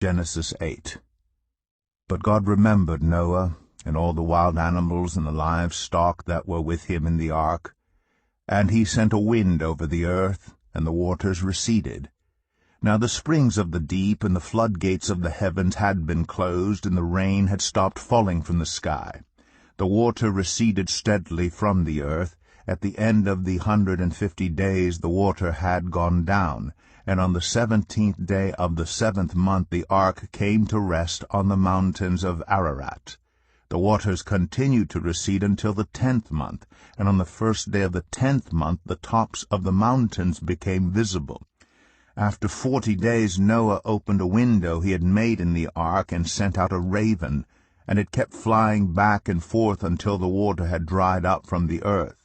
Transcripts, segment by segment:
Genesis 8. But God remembered Noah, and all the wild animals and the livestock that were with him in the ark. And he sent a wind over the earth, and the waters receded. Now the springs of the deep and the floodgates of the heavens had been closed, and the rain had stopped falling from the sky. The water receded steadily from the earth. At the end of the 150 days the water had gone down, and on the 17th day of the 7th month the ark came to rest on the mountains of Ararat. The waters continued to recede until the 10th month, and on the 1st day of the 10th month the tops of the mountains became visible. After 40 days Noah opened a window he had made in the ark and sent out a raven, and it kept flying back and forth until the water had dried up from the earth.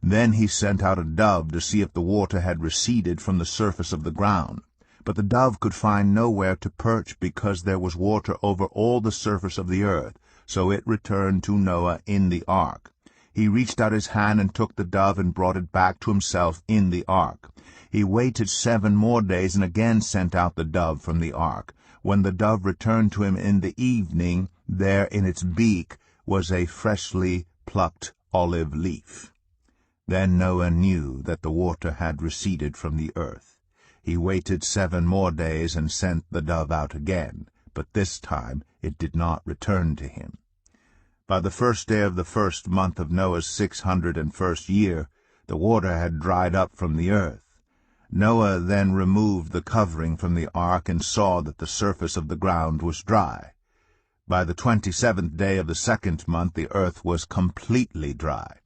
Then he sent out a dove to see if the water had receded from the surface of the ground. But the dove could find nowhere to perch because there was water over all the surface of the earth, so it returned to Noah in the ark. He reached out his hand and took the dove and brought it back to himself in the ark. He waited 7 more days and again sent out the dove from the ark. When the dove returned to him in the evening, there in its beak was a freshly plucked olive leaf. Then Noah knew that the water had receded from the earth. He waited 7 more days and sent the dove out again, but this time it did not return to him. By the 1st day of the 1st month of Noah's 601st year, the water had dried up from the earth. Noah then removed the covering from the ark and saw that the surface of the ground was dry. By the 27th day of the 2nd month the earth was completely dry.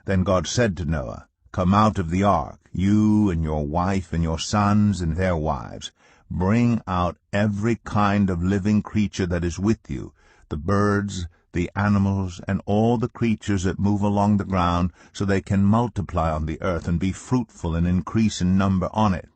Then God said to Noah, "Come out of the ark, you and your wife and your sons and their wives. Bring out every kind of living creature that is with you, the birds, the animals, and all the creatures that move along the ground, so they can multiply on the earth and be fruitful and increase in number on it."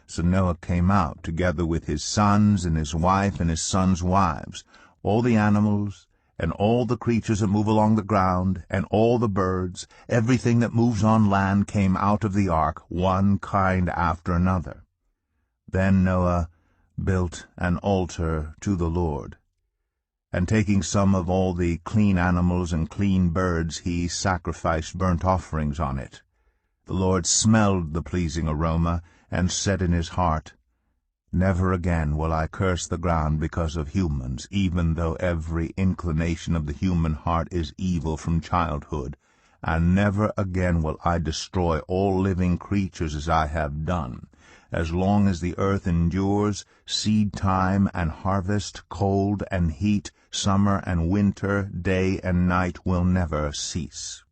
So Noah came out, together with his sons and his wife and his sons' wives. All the animals, and all the creatures that move along the ground, and all the birds, everything that moves on land came out of the ark, one kind after another. Then Noah built an altar to the Lord, and taking some of all the clean animals and clean birds, he sacrificed burnt offerings on it. The Lord smelled the pleasing aroma, and said in his heart, "Never again will I curse the ground because of humans, even though every inclination of the human heart is evil from childhood, and never again will I destroy all living creatures as I have done. As long as the earth endures, seed time and harvest, cold and heat, summer and winter, day and night will never cease."